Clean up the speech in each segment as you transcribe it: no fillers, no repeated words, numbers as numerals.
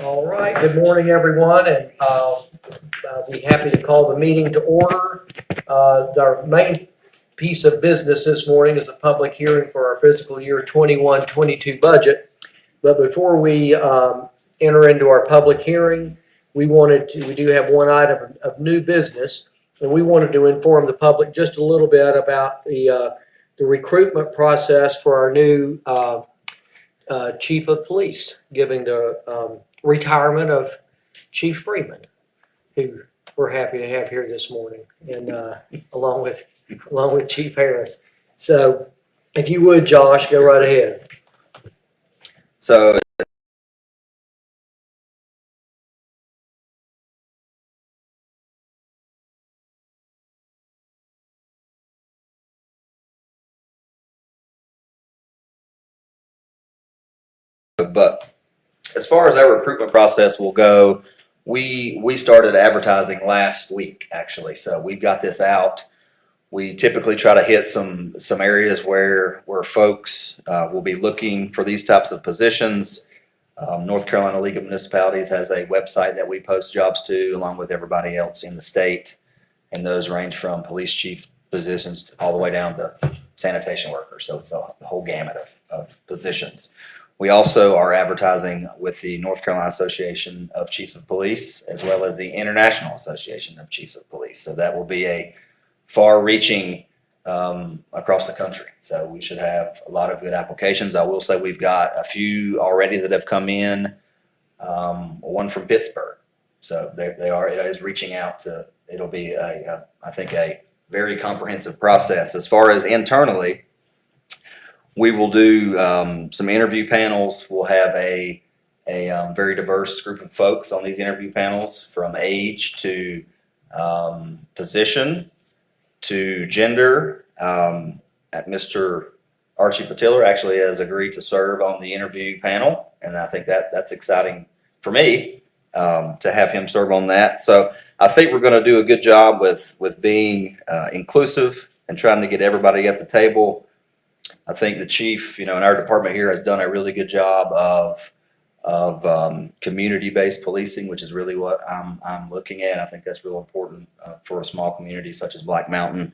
All right, good morning, everyone, and I'll be happy to call the meeting to order. Our main piece of business this morning is a public hearing for our fiscal year 21-22 budget. But before we enter into our public hearing, we do have one item of new business, and we wanted to inform the public just a little bit about the recruitment process for our new chief of police, giving the retirement of Chief Freeman, who we're happy to have here this morning, and along with Chief Harris. So, if you would, Josh, go right ahead. So but as far as our recruitment process will go, we started advertising last week, actually. So we've got this out. We typically try to hit some areas where folks will be looking for these types of positions. North Carolina League of Municipalities has a website that we post jobs to, along with everybody else in the state, and those range from police chief positions all the way down to sanitation workers. So it's a whole gamut of positions. We also are advertising with the North Carolina Association of Chiefs of Police, as well as the International Association of Chiefs of Police. So that will be a far-reaching across the country. So we should have a lot of good applications. I will say we've got a few already that have come in, one from Pittsburgh. So it is reaching out to, it'll be I think a very comprehensive process. As far as internally, we will do some interview panels. We'll have a very diverse group of folks on these interview panels, from age to position to gender. Mr. Archie Patiller actually has agreed to serve on the interview panel, and I think that's exciting for me to have him serve on that. So I think we're going to do a good job with being inclusive and trying to get everybody at the table. I think the chief, in our department here, has done a really good job of community-based policing, which is really what I'm looking at. I think that's real important for a small community such as Black Mountain.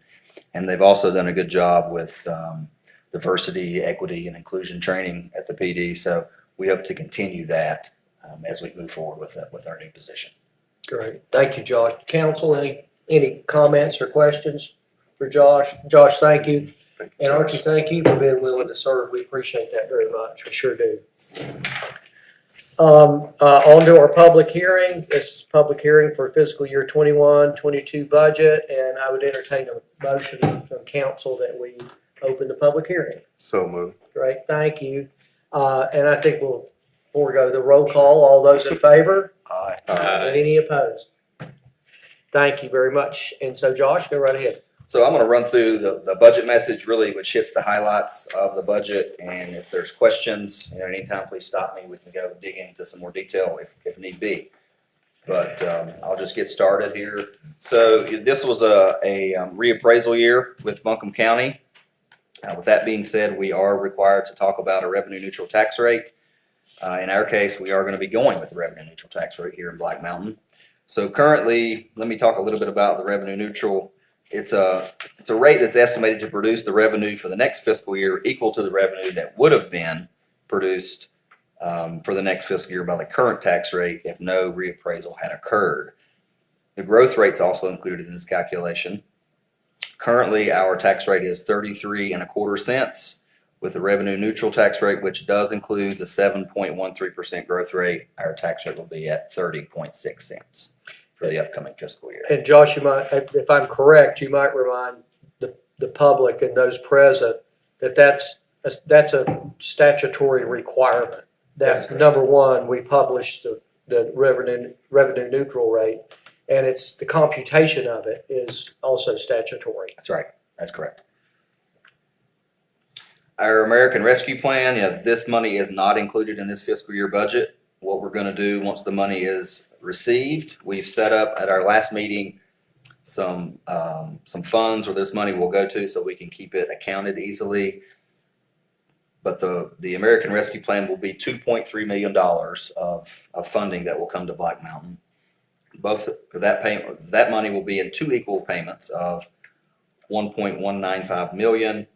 And they've also done a good job with diversity, equity, and inclusion training at the PD. So we hope to continue that as we move forward with our new position. Great, thank you, Josh. Council, any comments or questions for Josh? Josh, thank you. And Archie, thank you for being willing to serve. We appreciate that very much. We sure do. On to our public hearing. This is a public hearing for fiscal year 21-22 budget, and I would entertain a motion from council that we open the public hearing. So moved. Great, thank you. And I think before we go to the roll call, all those in favor? Aye. Any opposed? Thank you very much. And so, Josh, go right ahead. So I'm going to run through the budget message, really, which hits the highlights of the budget. And if there's questions, anytime, please stop me. We can go dig into some more detail if need be. But I'll just get started here. So this was a reappraisal year with Buncombe County. With that being said, we are required to talk about a revenue neutral tax rate. In our case, we are going to be going with the revenue neutral tax rate here in Black Mountain. So currently, let me talk a little bit about the revenue neutral. It's a rate that's estimated to produce the revenue for the next fiscal year equal to the revenue that would have been produced for the next fiscal year by the current tax rate if no reappraisal had occurred. The growth rate's also included in this calculation. Currently, our tax rate is 33.25 cents. With the revenue neutral tax rate, which does include the 7.13% growth rate, our tax rate will be at 30.6 cents. For the upcoming fiscal year. And Josh, you might, if I'm correct, you might remind the public and those present that that's a statutory requirement. That's number one. We publish the revenue neutral rate, and it's the computation of it is also statutory. That's right. That's correct. Our American Rescue Plan, this money is not included in this fiscal year budget. What we're going to do once the money is received, we've set up at our last meeting some funds where this money will go to, so we can keep it accounted easily. but the American Rescue Plan will be $2.3 million of funding that will come to Black Mountain. Both that money will be in two equal payments of $1.195 million.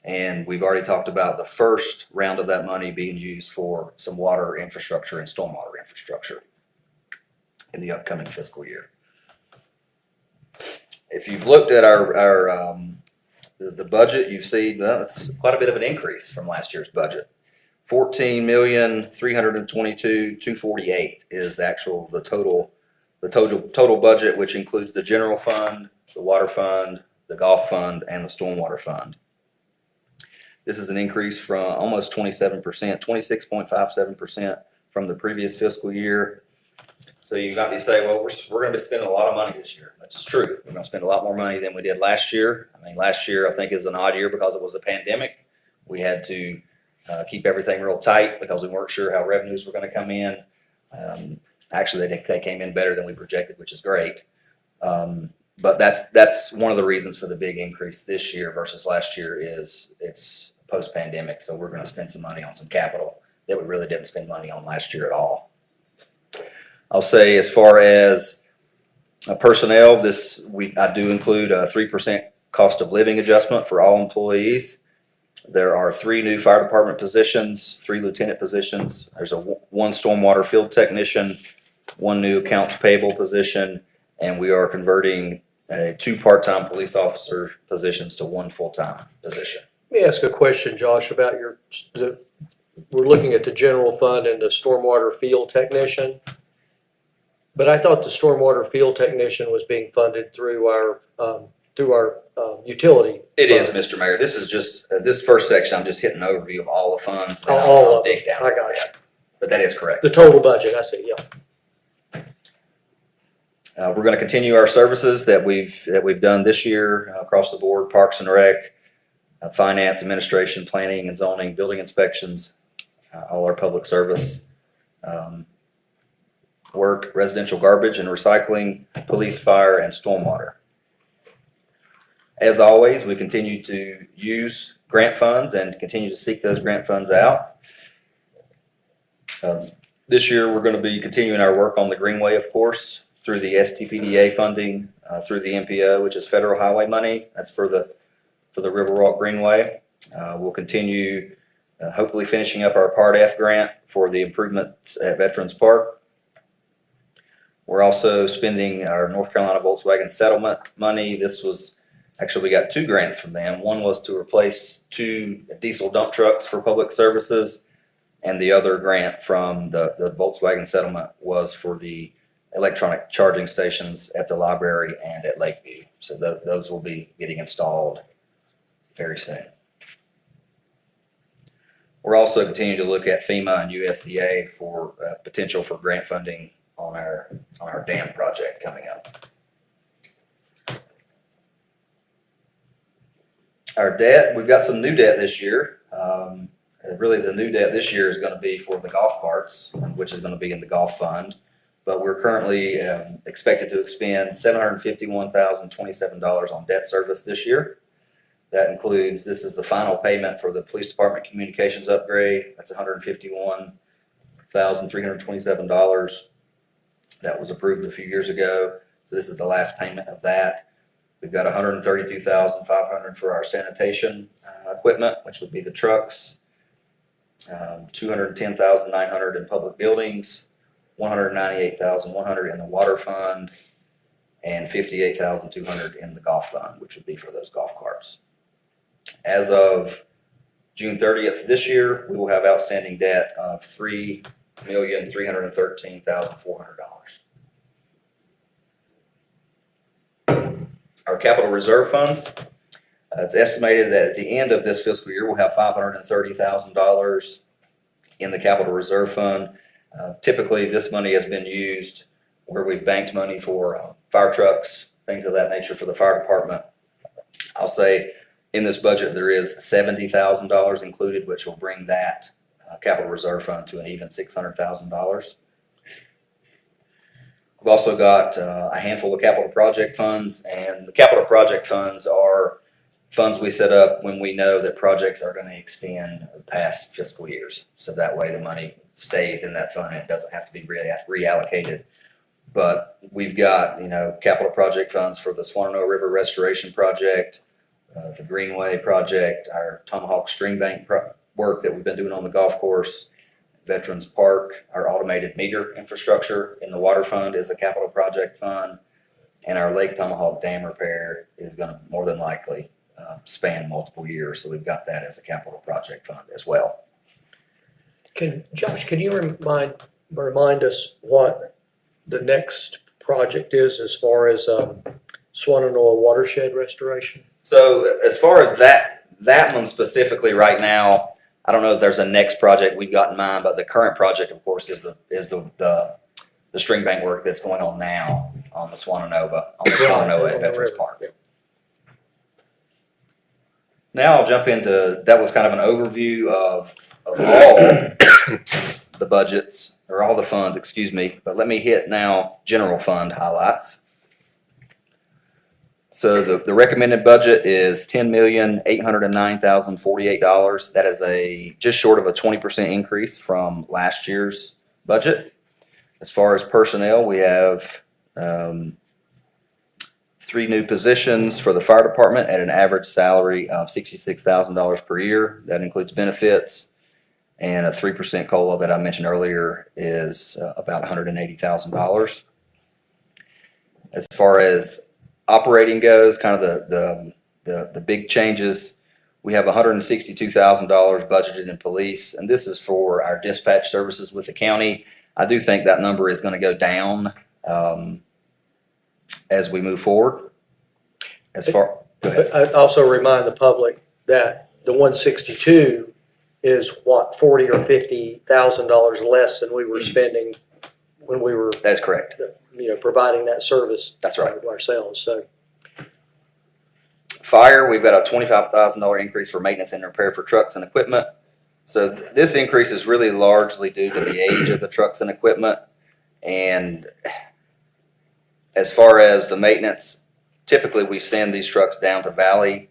And we've already talked about the first round of that money being used for some water infrastructure and stormwater infrastructure in the upcoming fiscal year. If you've looked at the budget, you've seen it's quite a bit of an increase from last year's budget. $14,322,248 is the total budget, which includes the general fund, the water fund, the golf fund, and the stormwater fund. This is an increase from almost 27%, 26.57% from the previous fiscal year. So you got me say, well, we're going to be spending a lot of money this year. That's just true. We're going to spend a lot more money than we did last year. I mean, last year I think is an odd year because it was a pandemic. We had to keep everything real tight because we weren't sure how revenues were going to come in. Actually, they came in better than we projected, which is great. But that's one of the reasons for the big increase this year versus last year is it's post-pandemic. So we're going to spend some money on some capital that we really didn't spend money on last year at all. I'll say as far as personnel, I do include a 3% cost of living adjustment for all employees. There are 3 new fire department positions, 3 lieutenant positions. There's one stormwater field technician, 1 new accounts payable position, and we are converting 2 part-time police officer positions to 1 full-time position. Let me ask a question, Josh, about we're looking at the general fund and the stormwater field technician. But I thought the stormwater field technician was being funded through our utility. It is, Mr. Mayor. This is just, this first section, I'm just hitting an overview of all the funds. Then All I'll of dig them. down. I got it. But that is correct. The total budget, I see, yeah. We're going to continue our services that we've done this year across the board: Parks and Rec, Finance, Administration, Planning and Zoning, Building Inspections, all our public service work, residential garbage and recycling, police, fire, and stormwater. As always, we continue to use grant funds and continue to seek those grant funds out. This year, we're going to be continuing our work on the Greenway, of course, through the STPDA funding, through the MPO, which is federal highway money. That's for the Riverwalk Greenway. We'll continue hopefully finishing up our Part F grant for the improvements at Veterans Park. We're also spending our North Carolina Volkswagen settlement money. We got 2 grants from them. One was to replace 2 diesel dump trucks for public services, and the other grant from the Volkswagen settlement was for the electronic charging stations at the library and at Lakeview. So those will be getting installed very soon. We're also continuing to look at FEMA and USDA for potential for grant funding on our dam project coming up. Our debt, we've got some new debt this year. Really the new debt this year is going to be for the golf carts, which is going to be in the golf fund. But we're currently expected to expend $751,027 on debt service this year. That includes, this is the final payment for the police department communications upgrade. That's $151,327. That was approved a few years ago. So this is the last payment of that. We've got $132,500 for our sanitation equipment, which would be the trucks. $210,900 in public buildings, $198,100 in the water fund, and $58,200 in the golf fund, which would be for those golf carts. As of June 30th this year, we will have outstanding debt of $3,313,400. Our capital reserve funds, it's estimated that at the end of this fiscal year, we'll have $530,000 in the capital reserve fund. Typically, this money has been used where we've banked money for fire trucks, things of that nature for the fire department. I'll say in this budget, there is $70,000 included, which will bring that capital reserve fund to an even $600,000. We've also got a handful of capital project funds, and the capital project funds are funds we set up when we know that projects are going to extend past fiscal years. So that way the money stays in that fund and it doesn't have to be reallocated. But we've got, capital project funds for the Swananoa River Restoration Project, the Greenway Project, our Tomahawk Stream Bank work that we've been doing on the golf course, Veterans Park, our automated meter infrastructure in the water fund is a capital project fund, and our Lake Tomahawk Dam repair is going to more than likely span multiple years. So we've got that as a capital project fund as well. Josh, can you remind us what the next project is as far as Swananoa watershed restoration? So as far as that one specifically right now, I don't know if there's a next project we've got in mind, but the current project, of course, is the string bank work that's going on now on the Swananoa at Veterans Park. Yeah. Now I'll jump into, that was kind of an overview of all the budgets, or all the funds, excuse me, but let me hit now general fund highlights. So the recommended budget is $10,809,048. That is just short of a 20% increase from last year's budget. As far as personnel, we have 3 new positions for the fire department at an average salary of $66,000 per year. That includes benefits, and a 3% COLA that I mentioned earlier is about $180,000. As far as operating goes, kind of the big changes, we have $162,000 budgeted in police, and this is for our dispatch services with the county. I do think that number is going to go down as we move forward. Go ahead. I also remind the public that the 162 is what, $40,000 or $50,000 less than we were spending when we were. That's correct. Providing that service. That's right. Ourselves. So fire, we've got a $25,000 increase for maintenance and repair for trucks and equipment. So this increase is really largely due to the age of the trucks and equipment. And as far as the maintenance, typically we send these trucks down to Valley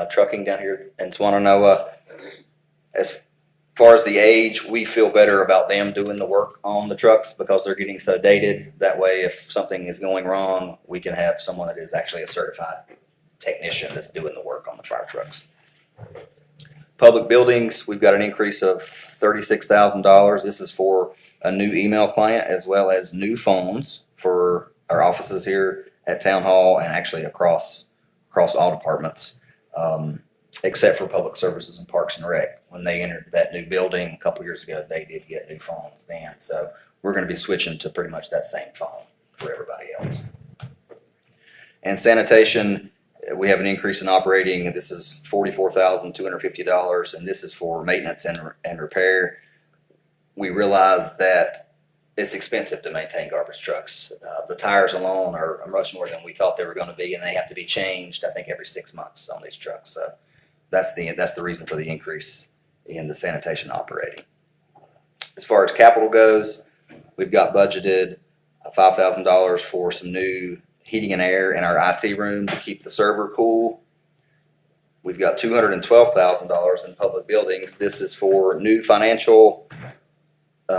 Trucking down here in Swananoa. As far as the age, we feel better about them doing the work on the trucks because they're getting so dated. That way, if something is going wrong, we can have someone that is actually a certified technician that's doing the work on the fire trucks. Public buildings, we've got an increase of $36,000. This is for a new email client as well as new phones for our offices here at Town Hall and actually across all departments, except for Public Services and Parks and Rec. When they entered that new building a couple years ago, they did get new phones then. So we're going to be switching to pretty much that same phone for everybody else. And sanitation, we have an increase in operating. This is $44,250, and this is for maintenance and repair. We realize that it's expensive to maintain garbage trucks. The tires alone are much more than we thought they were going to be, and they have to be changed, I think, every 6 months on these trucks. So that's the reason for the increase in the sanitation operating. As far as capital goes, we've got budgeted $5,000 for some new heating and air in our IT room to keep the server cool. We've got $212,000 in public buildings. This is for new financial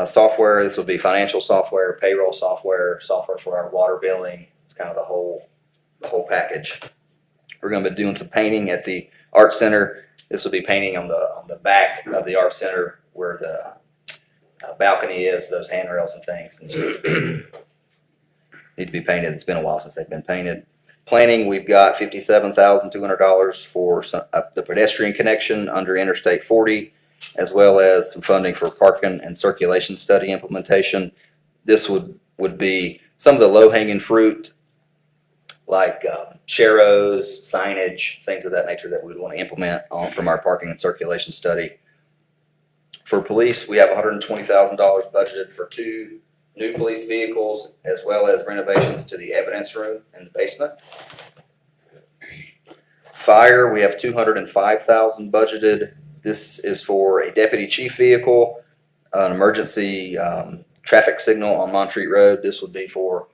software. This will be financial software, payroll software, software for our water billing. It's kind of the whole package. We're going to be doing some painting at the art center. This will be painting on the back of the art center where the balcony is, those handrails and things. And need to be painted. It's been a while since they've been painted. Planning, we've got $57,200 for the pedestrian connection under Interstate 40, as well as some funding for parking and circulation study implementation. This would be some of the low-hanging fruit, like sharrows, signage, things of that nature that we'd want to implement from our parking and circulation study. For police, we have $120,000 budgeted for 2 new police vehicles, as well as renovations to the evidence room in the basement. Fire, we have $205,000 budgeted. This is for a deputy chief vehicle, an emergency traffic signal on Montreat Road. This would be for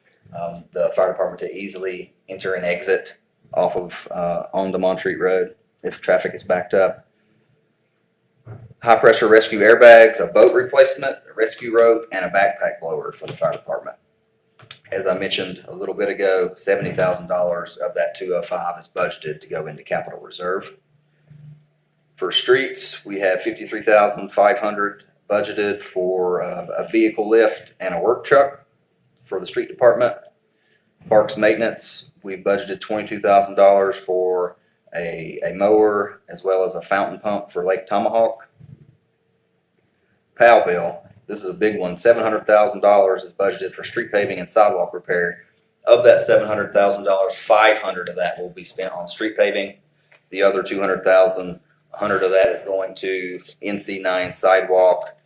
the fire department to easily enter and exit off of onto Montreat Road. if traffic is backed up. High pressure rescue airbags, a boat replacement, a rescue rope, and a backpack blower for the fire department. As I mentioned a little bit ago, $70,000 of that 205 is budgeted to go into capital reserve. For streets, we have $53,500 budgeted for a vehicle lift and a work truck for the street department. Parks maintenance, we budgeted $22,000 for a mower as well as a fountain pump for Lake Tomahawk. PAL bill, this is a big one. $700,000 is budgeted for street paving and sidewalk repair. Of that $700,000, $500 of that will be spent on street paving. The other $200,000, $100 of that is going to NC9 sidewalk,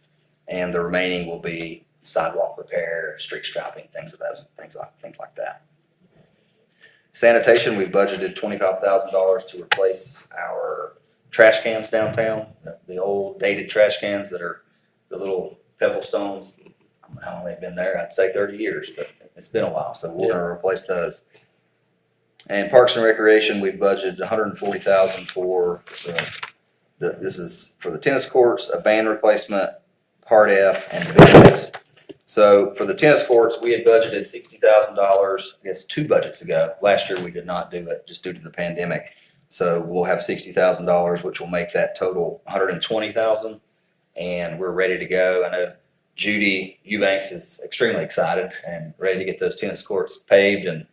and the remaining will be sidewalk repair, street striping, things like that. Sanitation, we budgeted $25,000 to replace our trash cans downtown, the old dated trash cans that are the little pebble stones. I don't know how long they've been there. I'd say 30 years, but it's been a while, so we're gonna replace those. And Parks and Recreation, we've budgeted $140,000 for this is for the tennis courts, a van replacement, Part F, and vehicles. So for the tennis courts, we had budgeted $60,000, I guess 2 budgets ago. Last year we did not do it just due to the pandemic. So we'll have $60,000, which will make that total $120,000, and we're ready to go. I know Judy Eubanks is extremely excited and ready to get those tennis courts paved and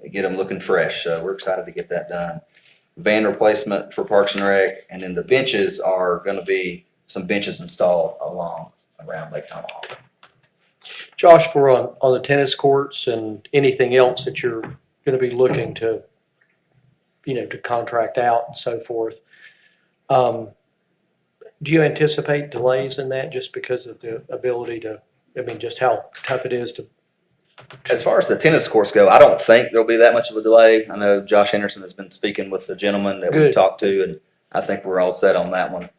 get them looking fresh. So we're excited to get that done. Van replacement for Parks and Rec, and then the benches are going to be some benches installed around Lake Tomahawk. Josh, for on the tennis courts and anything else that you're going to be looking to, to contract out and so forth, do you anticipate delays in that just because of the ability to, just how tough it is to? As far as the tennis courts go, I don't think there'll be that much of a delay. I know Josh Henderson has been speaking with the gentleman that we've talked to, and I think we're all set on that one.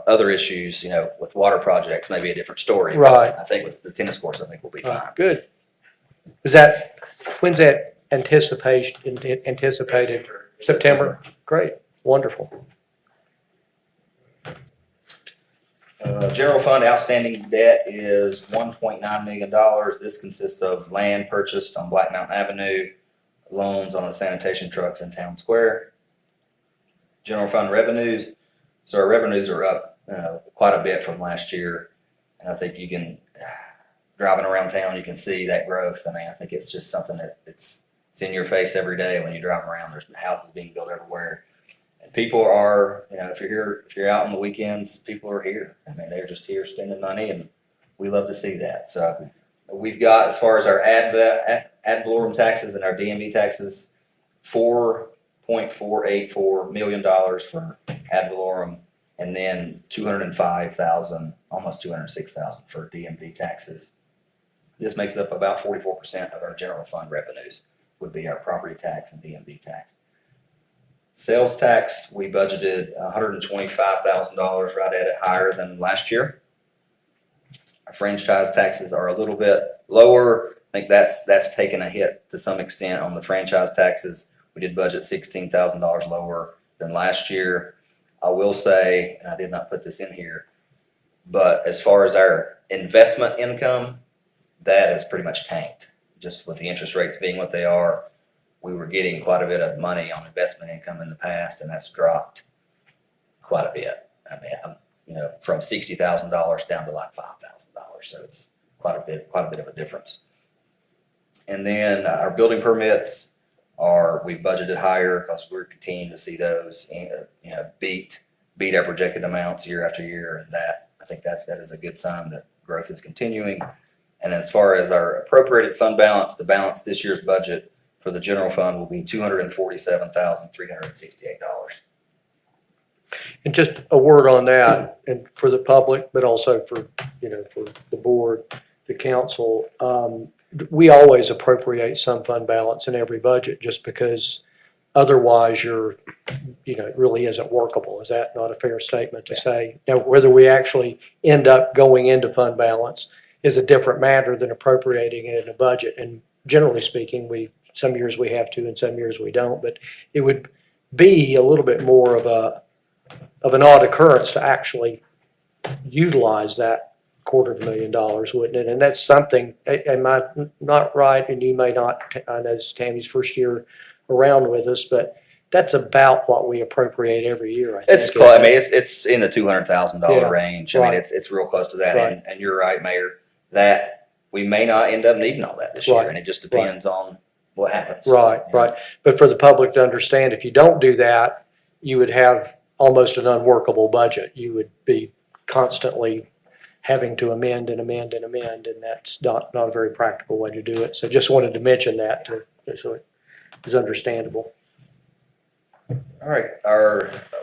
Other issues, with water projects may be a different story. Right. I think with the tennis courts, I think we'll be fine. Good. When's that anticipated? September? Great. Wonderful. General fund outstanding debt is $1.9 million. This consists of land purchased on Black Mountain Avenue, loans on the sanitation trucks in Town Square. General fund revenues. So our revenues are up quite a bit from last year. And I think you can, driving around town, you can see that growth. I think it's just something that it's in your face every day when you drive around. There's houses being built everywhere. And people are, if you're out on the weekends, people are here. They're just here spending money, and we love to see that. So we've got, as far as our ad valorem taxes and our DMV taxes, $4.484 million for ad valorem, and then $205,000, almost $206,000 for DMV taxes. This makes up about 44% of our general fund revenues, would be our property tax and DMV tax. Sales tax, we budgeted $125,000, right at it, higher than last year. Our franchise taxes are a little bit lower. I think that's taken a hit to some extent on the franchise taxes. We did budget $16,000 lower than last year. I will say, and I did not put this in here, but as far as our investment income, that has pretty much tanked. Just with the interest rates being what they are, we were getting quite a bit of money on investment income in the past, and that's dropped quite a bit. From $60,000 down to like $5,000. So it's quite a bit of a difference. And then our building permits we've budgeted higher because we're continuing to see those, beat our projected amounts year after year. And I think that is a good sign that growth is continuing. And as far as our appropriated fund balance, the balance this year's budget for the general fund will be $247,368. And just a word on that, and for the public, but also for the board, the council. We always appropriate some fund balance in every budget, just because otherwise it really isn't workable. Is that not a fair statement to say? Now, whether we actually end up going into fund balance is a different matter than appropriating it in a budget. And generally speaking, some years we have to and some years we don't, but it would be a little bit more of an odd occurrence to actually utilize that $250,000, wouldn't it? And that's something, am I not right? And you may not, I know it's Tammy's first year around with us, but that's about what we appropriate every year, I think. It's close. I mean, it's in the $200,000 Yeah, range. I mean, right. it's real close to that. Right. And you're right, Mayor, that we may not end up needing all that this year, Right. and it just depends on what happens. Right, Yeah. right. But for the public to understand, if you don't do that, you would have almost an unworkable budget. You would be constantly having to amend and amend and amend, and that's not a very practical way to do it. So just wanted to mention that so it is understandable. All right.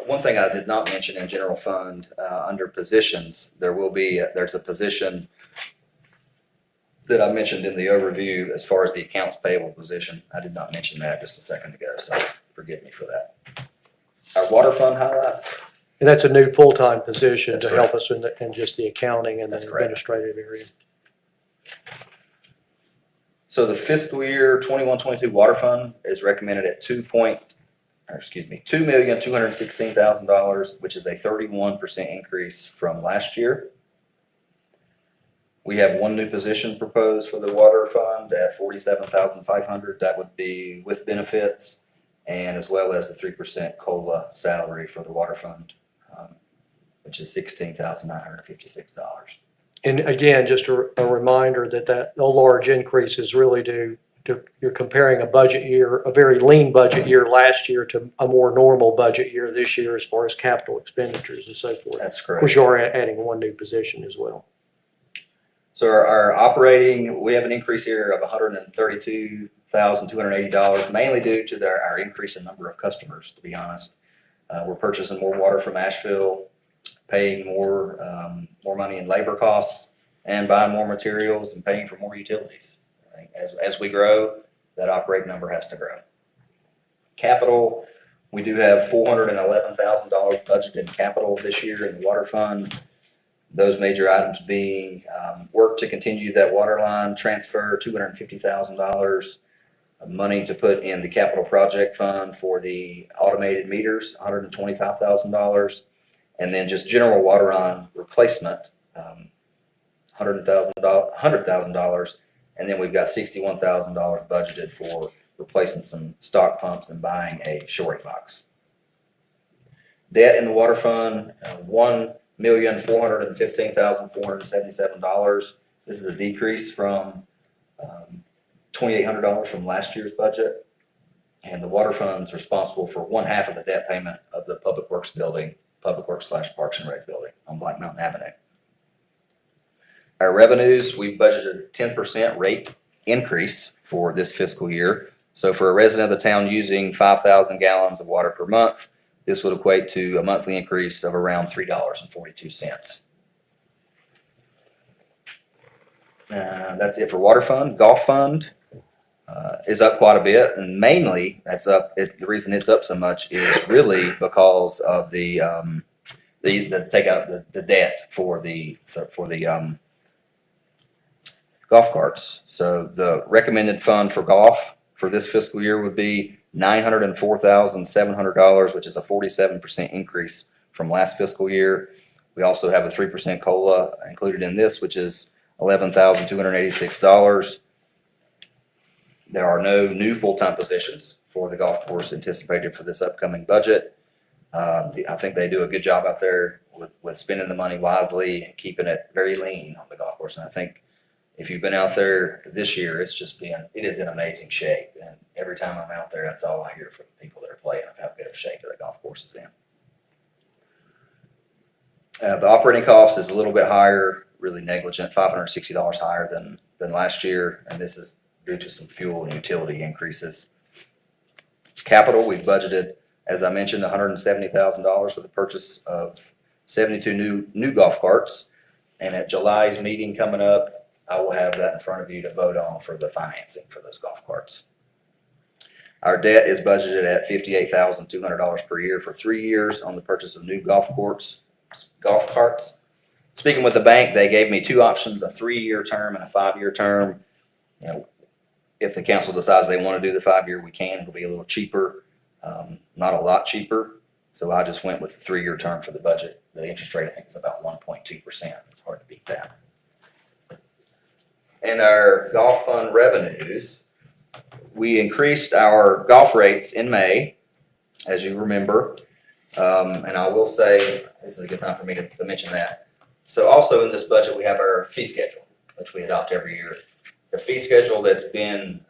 One thing I did not mention in general fund, under positions, there's a position that I mentioned in the overview as far as the accounts payable position. I did not mention that just a second ago, so forgive me for that. Our water fund highlights. And that's a new full-time position That's to help us in just the accounting and the That's correct. administrative area. So the fiscal year 21-22 water fund is recommended at $2,216,000, which is a 31% increase from last year. We have one new position proposed for the water fund at $47,500. That would be with benefits and as well as the 3% COLA salary for the water fund, which is $16,956. And again, just a reminder that large increase is really due to, you're comparing a budget year, a very lean budget year last year to a more normal budget year this year as far as capital expenditures and so forth. That's Of correct. course, you're adding one new position as well. So our operating, we have an increase here of $132,280, mainly due to our increase in number of customers, to be honest. We're purchasing more water from Asheville, paying more money in labor costs, and buying more materials and paying for more utilities. As we grow, that operating number has to grow. Capital, we do have $411,000 budgeted in capital this year in the water fund. Those major items being work to continue that water line transfer, $250,000, money to put in the capital project fund for the automated meters, $125,000, and then just general water line replacement, $100,000, and then we've got $61,000 budgeted for replacing some stock pumps and buying a shoring box. Debt in the water fund, $1,415,477. This is a decrease from $2,800 from last year's budget. And the water fund's responsible for 1/2 of the debt payment of the Public Works building, Public Works/Parks and Rec building on Black Mountain Avenue. Our revenues, we budgeted a 10% rate increase for this fiscal year. So for a resident of the town using 5,000 gallons of water per month, this would equate to a monthly increase of around $3.42. That's it for water fund. Golf fund is up quite a bit, and mainly that's up. The reason it's up so much is really because of the take out the debt for the golf carts. So the recommended fund for golf for this fiscal year would be $904,700, which is a 47% increase from last fiscal year. We also have a 3% COLA included in this, which is $11,286. There are no new full-time positions for the golf course anticipated for this upcoming budget. I think they do a good job out there with spending the money wisely and keeping it very lean on the golf course. And I think if you've been out there this year, it is in amazing shape. And every time I'm out there, that's all I hear from the people that are playing of how good of shape the golf course is in. The operating cost is a little bit higher, really negligent, $560 higher than last year. And this is due to some fuel and utility increases. Capital, we've budgeted, as I mentioned, $170,000 for the purchase of 72 new golf carts. And at July's meeting coming up, I will have that in front of you to vote on for the financing for those golf carts. Our debt is budgeted at $58,200 per year for 3 years on the purchase of new golf carts. Speaking with the bank, they gave me 2 options, a 3-year term and a 5-year term. If the council decides they want to do the 5-year, we can. It'll be a little cheaper. not a lot cheaper. So I just went with the 3-year term for the budget. The interest rate, I think, is about 1.2%. It's hard to beat that. And our golf fund revenues, we increased our golf rates in May, as you remember. And I will say, this is a good time for me to mention that. So also in this budget, we have our fee schedule, which we adopt every year. The fee schedule that's been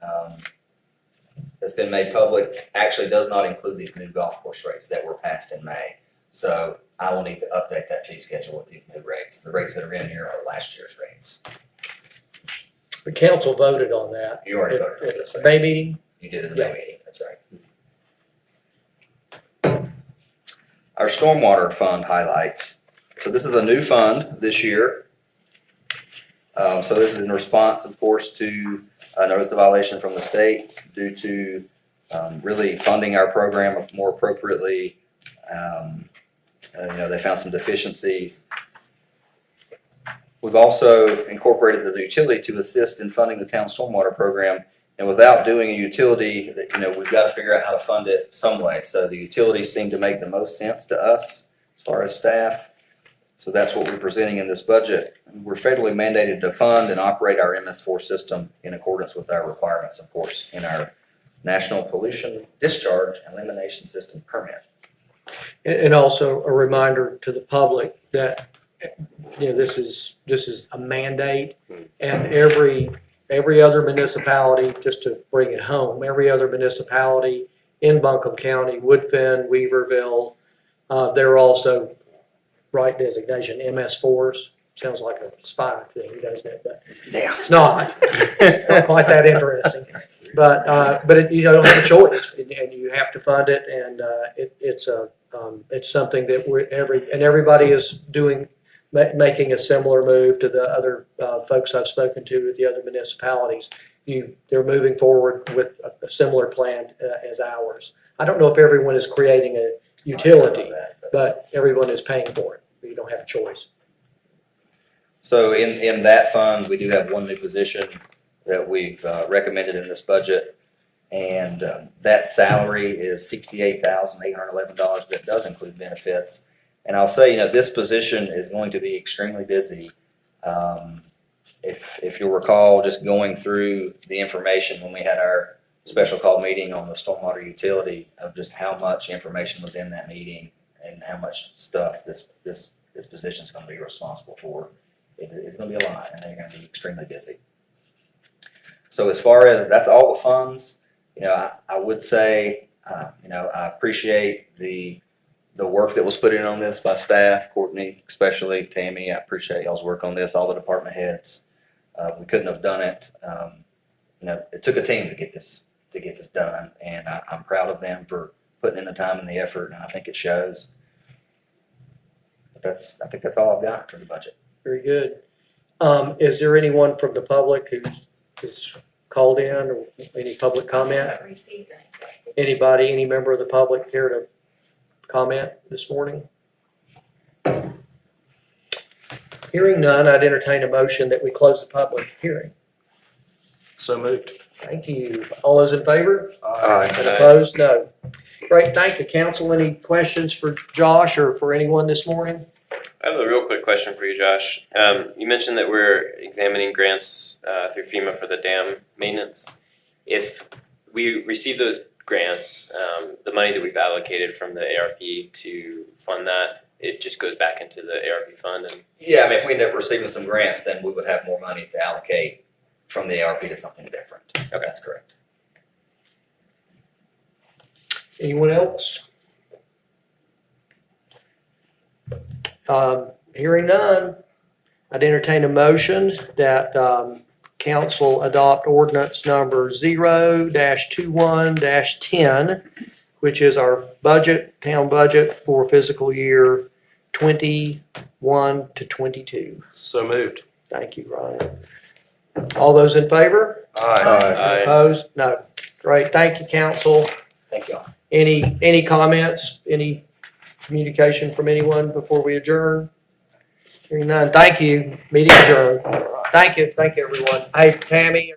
made public actually does not include these new golf course rates that were passed in May. So I will need to update that fee schedule with these new rates. The rates that are in here are last year's rates. The council voted on that. You already voted on At this. the May meeting? You did in the Yeah. May meeting, that's right. Our stormwater fund highlights. So this is a new fund this year. So this is in response, of course, to a notice of violation from the state due to really funding our program more appropriately. They found some deficiencies. We've also incorporated the utility to assist in funding the town stormwater program. And without doing a utility, we've got to figure out how to fund it some way. So the utilities seem to make the most sense to us as far as staff. So that's what we're presenting in this budget. We're federally mandated to fund and operate our MS4 system in accordance with our requirements, of course, in our National Pollution Discharge Elimination System permit. And also a reminder to the public that, this is a mandate, and every other municipality, just to bring it home, every other municipality in Buncombe County, Woodfin, Weaverville, they're also right designation, MS4s. Sounds like a spy thing, doesn't it? But Yeah. it's not quite that interesting. But you don't have a choice, and you have to fund it, and it's something that everybody is doing, making a similar move to the other folks I've spoken to with the other municipalities. They're moving forward with a similar plan as ours. I don't know if everyone is creating a utility, but everyone is paying for it. You don't have a choice. So in that fund, we do have one new position that we've recommended in this budget. And that salary is $68,811. That does include benefits. And I'll say, this position is going to be extremely busy. If you'll recall, just going through the information when we had our special call meeting on the stormwater utility, of just how much information was in that meeting and how much stuff this position is going to be responsible for. It's going to be a lot, and they're going to be extremely busy. So as far as that's all the funds, I would say, I appreciate the work that was put in on this by staff, Courtney, especially Tammy. I appreciate y'all's work on this, all the department heads. We couldn't have done it. It took a team to get this done, and I'm proud of them for putting in the time and the effort, and I think it shows. But I think that's all I've got for the budget. Very good. Is there anyone from the public who is called in, or any public comment? haven't received anything. Anybody, any member of the public care to comment this morning? Hearing none, I'd entertain a motion that we close the public hearing. So moved. Thank you. All those in favor? Aye. And opposed? No. Great, thank you. Council, any questions for Josh or for anyone this morning? I have a real quick question for you, Josh. You mentioned that we're examining grants through FEMA for the dam maintenance. If we receive those grants, the money that we've allocated from the ARP to fund that, it just goes back into the ARP fund? And Yeah, if we end up receiving some grants, then we would have more money to allocate from the ARP to something different. Okay, that's correct. Anyone else? Hearing none, I'd entertain a motion that council adopt ordinance number 0-21-10, which is our town budget for fiscal year 21 to 22. So moved. Thank you, Ryan. All those in favor? Aye. Opposed? No. Great, thank you, council. Thank y'all. Any comments, any communication from anyone before we adjourn? Hearing none, thank you. Meeting adjourned. Thank you, everyone. Hey, Tammy.